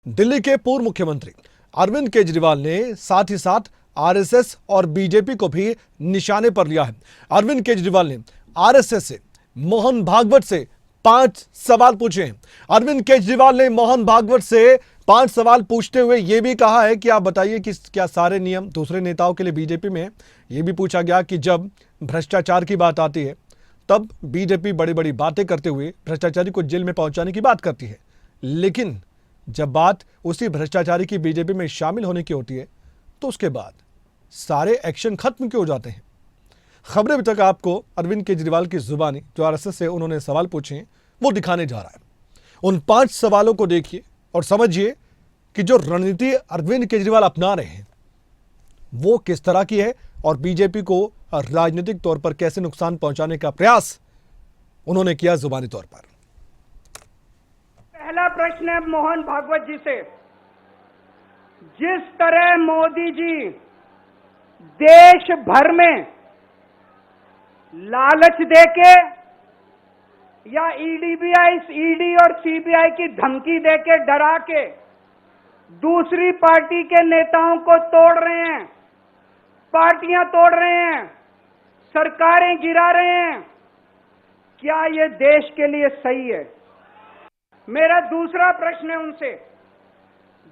दिल्ली के पूर्व मुख्यमंत्री अरविंद केजरीवाल ने साथ ही साथ आरएसएस और बीजेपी को भी निशाने पर लिया है। अरविंद केजरीवाल ने आरएसएस से मोहन भागवत से 5 सवाल पूछे हैं। अरविंद केजरीवाल ने मोहन भागवत से 5 सवाल पूछते हुए यह भी कहा है कि आप बताइए कि क्या सारे नियम दूसरे नेताओं के लिए बीजेपी में है। यह भी पूछा गया कि जब भ्रष्टाचार की बात आती है तब बीजेपी बड़ी बड़ी बातें करते हुए भ्रष्टाचारी को जेल में पहुंचाने की बात करती है, लेकिन जब बात उसी भ्रष्टाचारी की बीजेपी में शामिल होने की होती है तो उसके बाद सारे एक्शन खत्म क्यों हो जाते हैं। खबरें अभी तक आपको अरविंद केजरीवाल की जुबानी जो आरएसएस से उन्होंने सवाल पूछे हैं वो दिखाने जा रहा है। उन 5 सवालों को देखिए और समझिए कि जो रणनीति अरविंद केजरीवाल अपना रहे हैं वो किस तरह की है और बीजेपी को राजनीतिक तौर पर कैसे नुकसान पहुंचाने का प्रयास उन्होंने किया जुबानी तौर पर। पहला प्रश्न है मोहन भागवत जी से। जिस तरह मोदी जी देश भर में लालच देके या ईडी और सीबीआई की धमकी देके डरा के दूसरी पार्टी के नेताओं को तोड़ रहे हैं, पार्टियां तोड़ रहे हैं, सरकारें गिरा रहे हैं, क्या ये देश के लिए सही है? मेरा दूसरा प्रश्न है उनसे।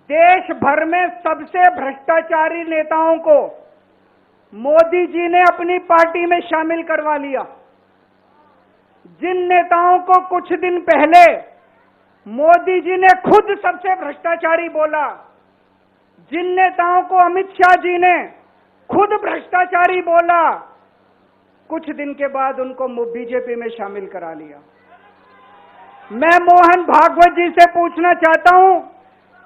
देश भर में सबसे भ्रष्टाचारी नेताओं को मोदी जी ने अपनी पार्टी में शामिल करवा लिया। जिन नेताओं को कुछ दिन पहले मोदी जी ने खुद सबसे भ्रष्टाचारी बोला, जिन नेताओं को अमित शाह जी ने खुद भ्रष्टाचारी बोला, कुछ दिन के बाद उनको बीजेपी में शामिल करा लिया। मैं मोहन भागवत जी से पूछना चाहता हूं,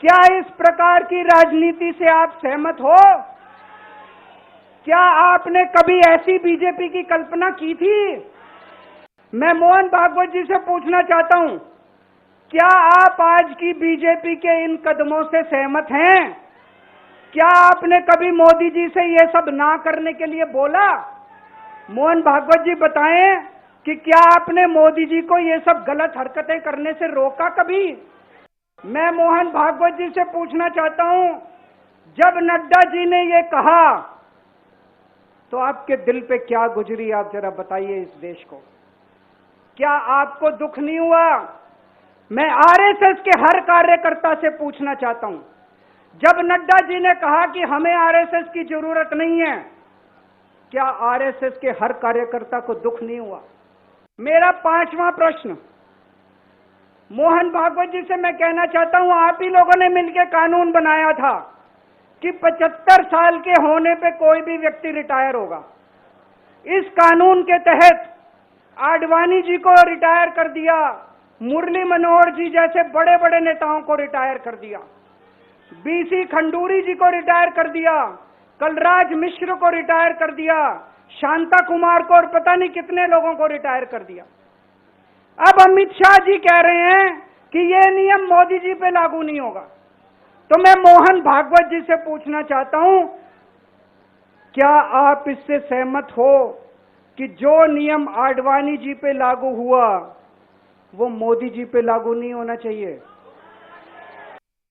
क्या इस प्रकार की राजनीति से आप सहमत हो? क्या आपने कभी ऐसी बीजेपी की कल्पना की थी? मैं मोहन भागवत जी से पूछना चाहता हूं, क्या आप आज की बीजेपी के इन कदमों से सहमत हैं? क्या आपने कभी मोदी जी से यह सब ना करने के लिए बोला? मोहन भागवत जी बताएं कि क्या आपने मोदी जी को ये सब गलत हरकतें करने से रोका कभी? मैं मोहन भागवत जी से पूछना चाहता हूं, जब नड्डा जी ने ये कहा तो आपके दिल पे क्या गुजरी, आप जरा बताइए इस देश को। क्या आपको दुख नहीं हुआ? मैं आरएसएस के हर कार्यकर्ता से पूछना चाहता हूं, जब नड्डा जी ने कहा कि हमें आरएसएस की जरूरत नहीं है, क्या आरएसएस के हर कार्यकर्ता को दुख नहीं हुआ? मेरा 5वां प्रश्न मोहन भागवत जी से मैं कहना चाहता हूं, आप ही लोगों ने मिलकर कानून बनाया था कि 75 साल के होने पे कोई भी व्यक्ति रिटायर होगा। इस कानून के तहत आडवाणी जी को रिटायर कर दिया, मुरली मनोहर जी जैसे बड़े बड़े नेताओं को रिटायर कर दिया, बीसी खंडूरी जी को रिटायर कर दिया, कलराज मिश्र को रिटायर कर दिया, शांता कुमार को और पता नहीं कितने लोगों को रिटायर कर दिया। अब अमित शाह जी कह रहे हैं कि यह नियम मोदी जी पे लागू नहीं होगा। तो मैं मोहन भागवत जी से पूछना चाहता हूं, क्या आप इससे सहमत हो कि जो नियम आडवाणी जी पे लागू हुआ वो मोदी जी पे लागू नहीं होना चाहिए?